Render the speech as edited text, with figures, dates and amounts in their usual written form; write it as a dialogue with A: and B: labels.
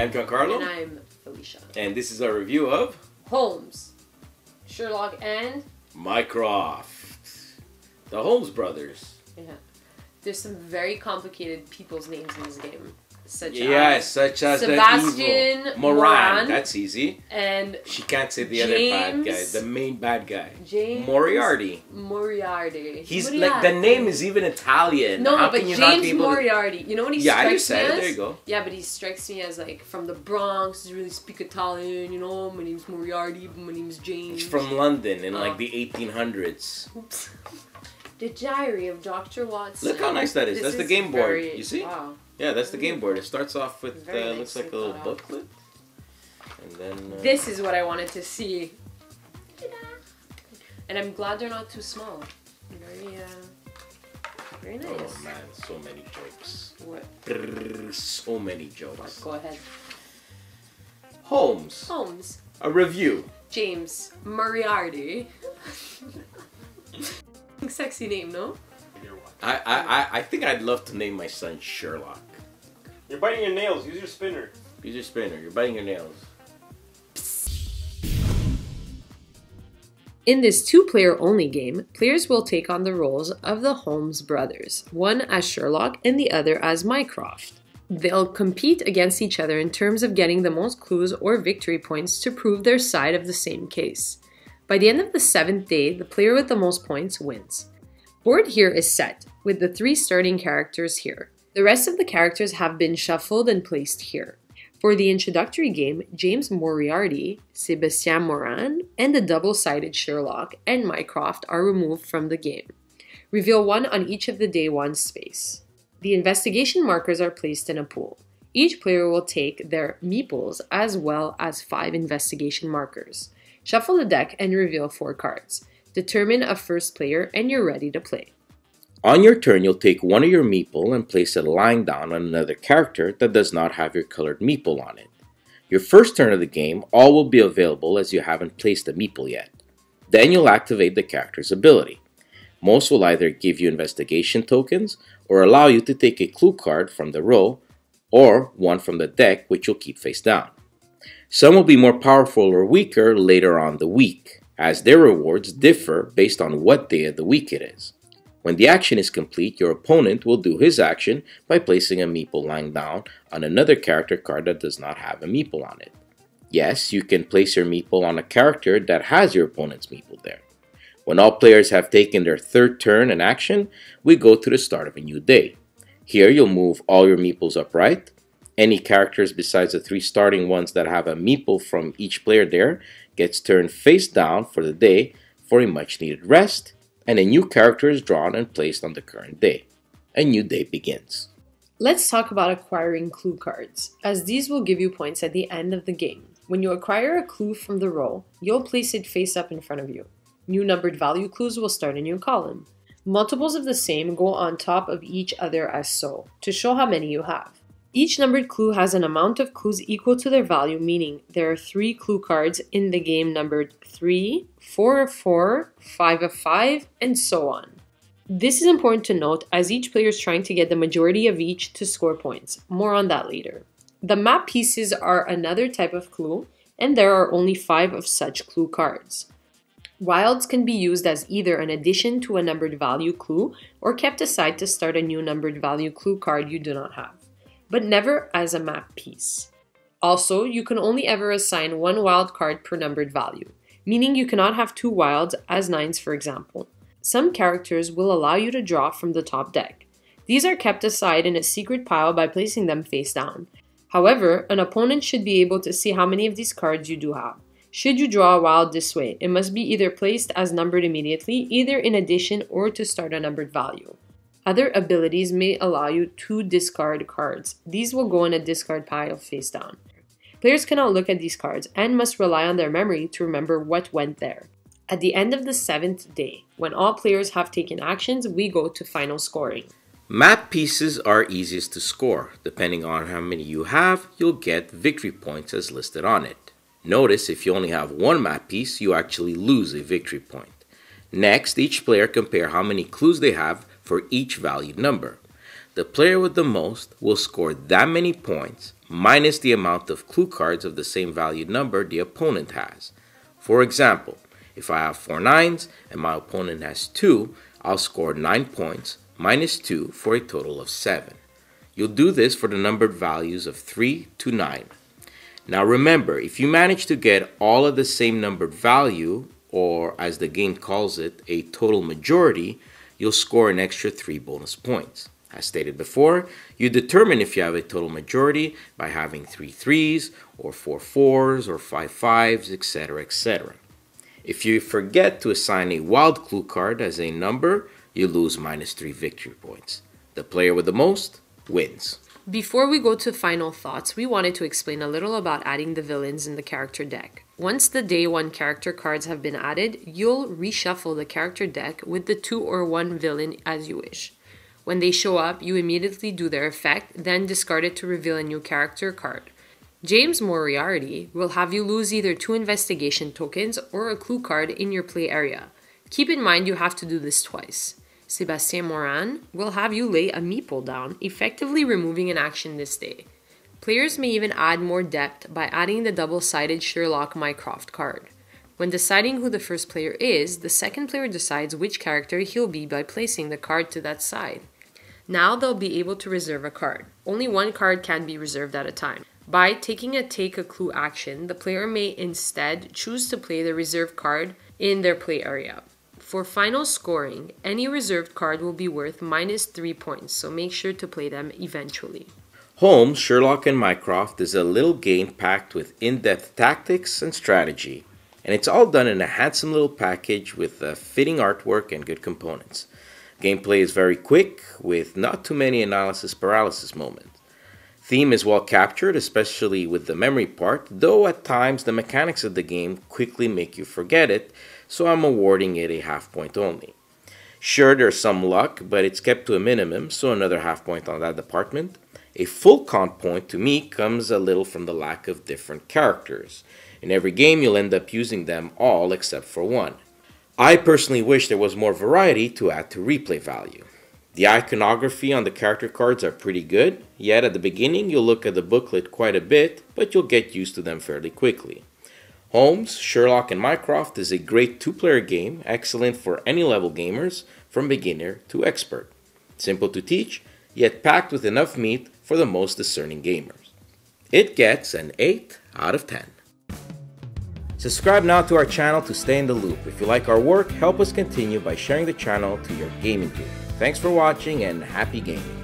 A: I'm Giancarlo.
B: And I'm Felicia.
A: And this is our review of
B: Holmes, Sherlock, and
A: Mycroft. The Holmes brothers.
B: Yeah. There's some very complicated people's names in this game. Such
A: as
B: Sebastian
A: the evil Moran. That's easy.
B: And
A: she can't say the other bad guy, the main bad guy.
B: James
A: Moriarty. He's like, the name is even Italian.
B: No,
A: How
B: but
A: can you
B: James
A: not be able
B: Moriarty. You know what he
A: Yeah,
B: strikes
A: you said
B: me
A: it.
B: as?
A: There you go.
B: Yeah, but he strikes me as like from the Bronx. Doesn't really speak Italian. You know, my name's Moriarty. But my name's James.
A: He's from London in like the 1800s.
B: Oops. The Diary of Dr. Watson.
A: Look how nice that is. That's the game board. You see?
B: Wow.
A: Yeah, that's the game board. It starts off with
B: Very
A: looks like a little booklet, and then
B: this is what I wanted to see. And I'm glad they're not too small. Very nice.
A: Oh man, so many jokes.
B: What?
A: So many jokes.
B: Go ahead.
A: Holmes. A review.
B: James Moriarty. Sexy name, no?
A: I think I'd love to name my son Sherlock.
C: You're biting your nails. Use your spinner.
A: Use your spinner. You're biting your nails.
B: In this two-player only game, players will take on the roles of the Holmes brothers, one as Sherlock and the other as Mycroft. They'll compete against each other in terms of getting the most clues or victory points to prove their side of the same case. By the end of the 7th day, the player with the most points wins. Board here is set, with the 3 starting characters here. The rest of the characters have been shuffled and placed here. For the introductory game, James Moriarty, Sebastian Moran, and the double-sided Sherlock and Mycroft are removed from the game. Reveal 1 on each of the day 1 space. The investigation markers are placed in a pool. Each player will take their meeples as well as 5 investigation markers. Shuffle the deck and reveal 4 cards. Determine a first player and you're ready to play.
A: On your turn, you'll take one of your meeple and place it lying down on another character that does not have your colored meeple on it. Your first turn of the game, all will be available as you haven't placed a meeple yet. Then you'll activate the character's ability. Most will either give you investigation tokens or allow you to take a clue card from the row or one from the deck which you'll keep face down. Some will be more powerful or weaker later on the week, as their rewards differ based on what day of the week it is. When the action is complete, your opponent will do his action by placing a meeple lying down on another character card that does not have a meeple on it. Yes, you can place your meeple on a character that has your opponent's meeple there. When all players have taken their 3rd turn in action, we go to the start of a new day. Here you'll move all your meeples upright. Any characters besides the 3 starting ones that have a meeple from each player there gets turned face down for the day for a much needed rest, and a new character is drawn and placed on the current day. A new day begins.
B: Let's talk about acquiring clue cards, as these will give you points at the end of the game. When you acquire a clue from the row, you'll place it face up in front of you. New numbered value clues will start a new column. Multiples of the same go on top of each other as so, to show how many you have. Each numbered clue has an amount of clues equal to their value, meaning there are 3 clue cards in the game numbered 3, 4 of 4, 5 of 5, and so on. This is important to note as each player is trying to get the majority of each to score points. More on that later. The map pieces are another type of clue, and there are only 5 of such clue cards. Wilds can be used as either an addition to a numbered value clue or kept aside to start a new numbered value clue card you do not have, but never as a map piece. Also, you can only ever assign 1 wild card per numbered value, meaning you cannot have 2 wilds as 9s for example. Some characters will allow you to draw from the top deck. These are kept aside in a secret pile by placing them face down. However, an opponent should be able to see how many of these cards you do have. Should you draw a wild this way, it must be either placed as numbered immediately, either in addition or to start a numbered value. Other abilities may allow you to discard cards. These will go in a discard pile face down. Players cannot look at these cards and must rely on their memory to remember what went there. At the end of the 7th day, when all players have taken actions, we go to final scoring.
A: Map pieces are easiest to score. Depending on how many you have, you'll get victory points as listed on it. Notice if you only have 1 map piece, you actually lose a victory point. Next, each player compare how many clues they have for each valued number. The player with the most will score that many points minus the amount of clue cards of the same valued number the opponent has. For example, if I have 4 nines and my opponent has 2, I'll score 9 points minus 2 for a total of 7. You'll do this for the numbered values of 3 to 9. Now remember, if you manage to get all of the same numbered value, or as the game calls it, a total majority, you'll score an extra 3 bonus points. As stated before, you determine if you have a total majority by having 3 threes, or 4 fours, or 5 fives, etc., etc. If you forget to assign a wild clue card as a number, you lose minus 3 victory points. The player with the most wins.
B: Before we go to final thoughts, we wanted to explain a little about adding the villains in the character deck. Once the day 1 character cards have been added, you'll reshuffle the character deck with the 2 or 1 villain as you wish. When they show up, you immediately do their effect, then discard it to reveal a new character card. James Moriarty will have you lose either 2 investigation tokens or a clue card in your play area. Keep in mind you have to do this twice. Sébastien Morin will have you lay a meeple down, effectively removing an action this day. Players may even add more depth by adding the double-sided Sherlock Mycroft card. When deciding who the first player is, the second player decides which character he'll be by placing the card to that side. Now they'll be able to reserve a card. Only 1 card can be reserved at a time. By taking a take a clue action, the player may instead choose to play the reserved card in their play area. For final scoring, any reserved card will be worth minus 3 points, so make sure to play them eventually.
A: Holmes, Sherlock, and Mycroft is a little game packed with in-depth tactics and strategy, and it's all done in a handsome little package with fitting artwork and good components. Gameplay is very quick, with not too many analysis paralysis moments. Theme is well captured, especially with the memory part, though at times the mechanics of the game quickly make you forget it, so I'm awarding it a half point only. Sure, there's some luck, but it's kept to a minimum, so another half point on that department. A full comp point to me comes a little from the lack of different characters. In every game you'll end up using them all except for 1. I personally wish there was more variety to add to replay value. The iconography on the character cards are pretty good, yet at the beginning you'll look at the booklet quite a bit, but you'll get used to them fairly quickly. Holmes, Sherlock, and Mycroft is a great 2-player game, excellent for any level gamers, from beginner to expert. Simple to teach, yet packed with enough meat for the most discerning gamers. It gets an 8 out of 10. Subscribe now to our channel to stay in the loop. If you like our work, help us continue by sharing the channel to your gaming group. Thanks for watching and happy gaming.